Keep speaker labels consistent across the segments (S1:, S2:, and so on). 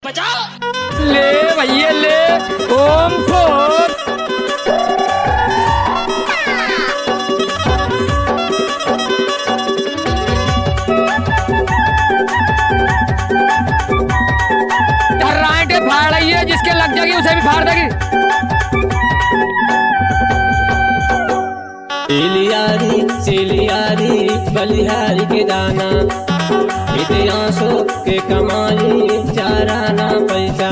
S1: ले भैया ले ओम फोर फाड़ रही है, जिसके लग जाएगी उसे भी फाड़ देगी।
S2: सिलियारी बलिहारी के दाना आंसू के कमाई चाराना पैसा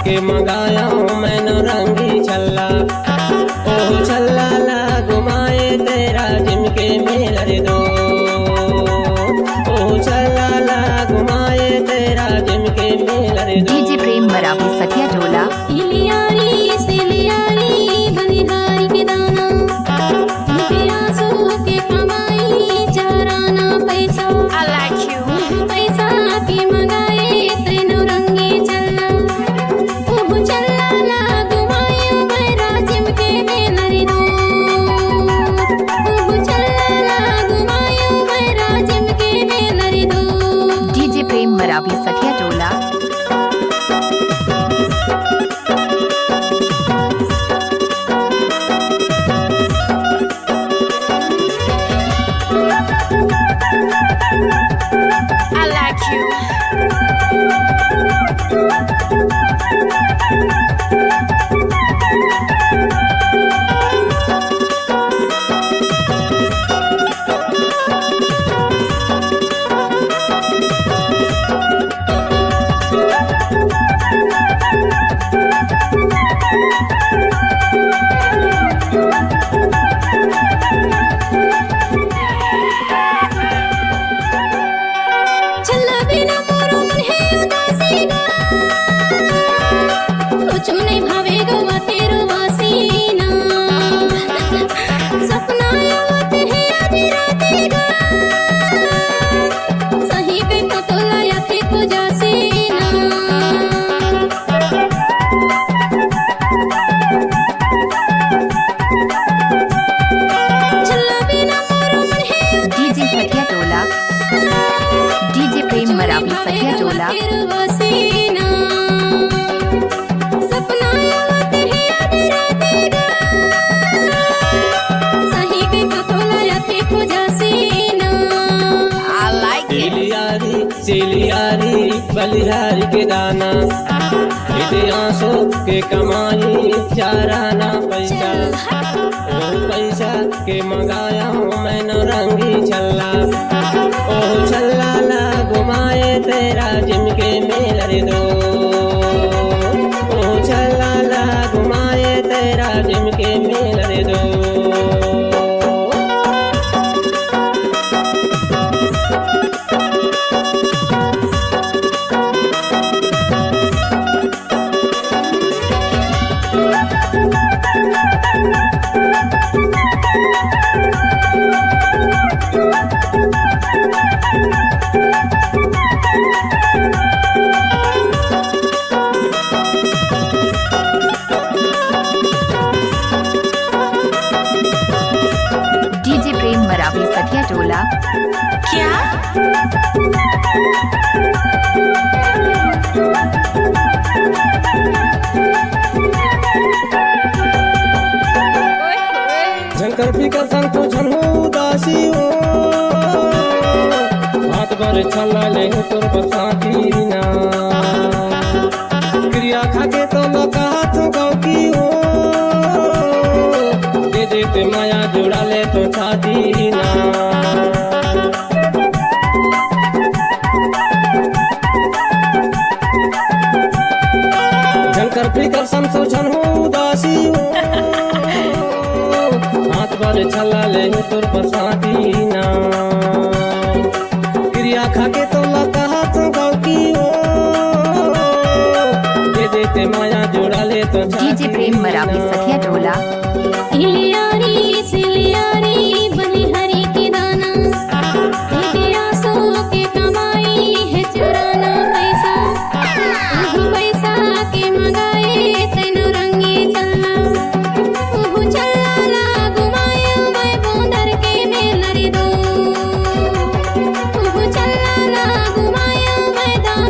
S2: के मंगाया हूँ मैंने रंगी छल्ला ओ छल्ला ला घुमाए तेरा जिमके मेरे दो ओ छल्ला ला घुमाए तेरा जिमके मेरे दो।
S3: डीजे प्रेम मरावी सखिया टोला मरावी सखिया टोला I like you। डीजे प्रेम मरावी सखिया टोला
S2: सिलियारी बलिहारी के दाना आंसू के कमाई चाराना पैसा के मंगाया हूँ मैंने रंगी छल्ला ओ छल्ला ला घुमाए तेरा जिमके मेरे दो ओ छल्ला ला घुमाए तेरा जिमके मेरे दो।
S3: डीजे प्रेम मरावी सखिया टोला क्या
S2: झंकर फिकर संग तो झनू उदासी हो हाथ पर छल्ला ले तोर बसाती ना क्रिया खाके तो लका हाथ गौकी हो दे देते माया जुड़ा ले तो छाती ना झंकर फिकर संग तो झनू उदासी हो हाथ पर छल्ला ले तोर बसाती ना क्रिया खाके तो लका हाथ गौकी हो दे देते माया जुड़ा ले तो
S3: डीजे प्रेम मरावी सखिया टोला
S4: सिलियारी बलिहारी के दाना आंसू के कमाई है चुराना पैसा के मंगाए तेनो रंगी चलना चल्ला ला घुमाया मैं बूंदर के मेलरी दो चल्ला ला घुमाया मैं दाम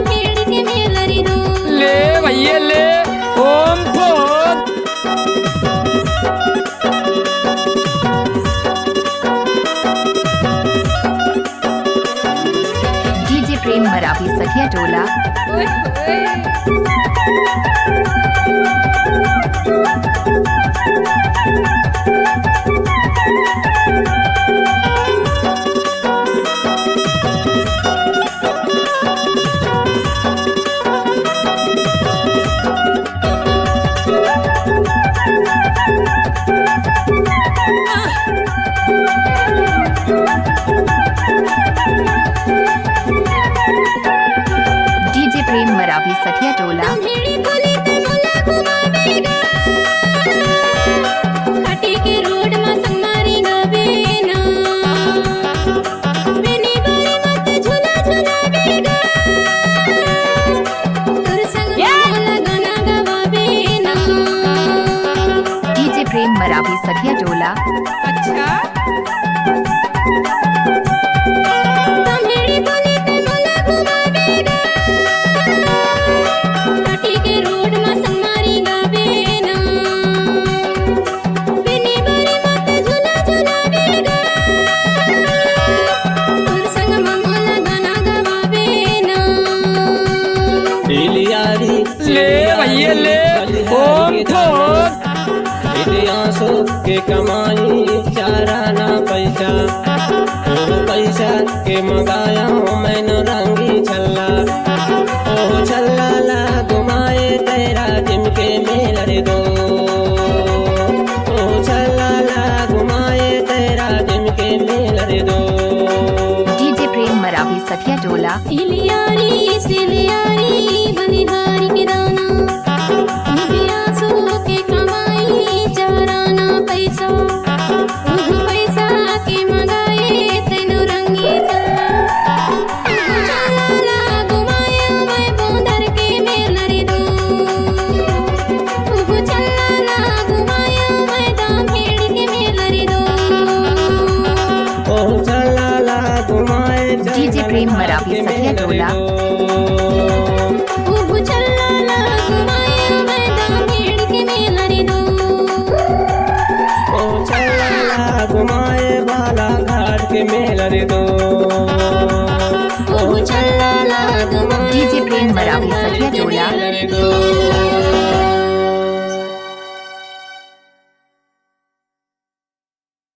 S3: सखिया टोला।
S4: ओए होए
S3: डीजे प्रेम मरावी सखिया टोला।
S4: भेड़ी बोली ते मोला घुमावेगा घाटी के रोड में संगमारी गवेना बेनी बारी मत झूला झूलावेगा तोर संग मोला गाना गवावेना
S3: डीजे प्रेम मरावी सखिया टोला।
S1: अच्छा
S4: भेड़ी बोली ते मोला घुमावेगा घाटी के रोड में संगमारी गवेना बेनी बारी मत झूला झूलावेगा तोर संग मोला गाना गवावेना
S2: दिलियारी
S1: ले भैया ले ओम ठोक
S2: आंसू के कमाई चारा ना पैसा ओ पैसा के मंगाया हूँ मैंने रंगी छल्ला ओ छल्ला ला घुमाए तेरा जिमके मेल रे दो ओ छल्ला ला घुमाए तेरा जिमके मेल रे दो।
S3: डीजे प्रेम मरावी सखिया टोला।
S4: इलियारी सिलियारी बलिहारी के दाना आंसू के कमाई चाराना पैसा उह पैसा के मंगाए तेनो रंगी चला ला घुमाया मैं बोंदर के मेल रे दो उह चला ला घुमाया मैं दाम भेड़ के मेल रे दो
S2: ओ छल्ला ला घुमाए
S3: डीजे प्रेम मरावी सखिया टोला।
S4: उह चला ला घुमाया मैं दाम भेड़ के मेल रे दो
S2: ओ छल्ला ला घुमाए बाला घाट के मेल रे दो
S4: ओह चला ला घुमाया
S3: डीजे प्रेम मरावी सखिया टोला।
S2: रे दो।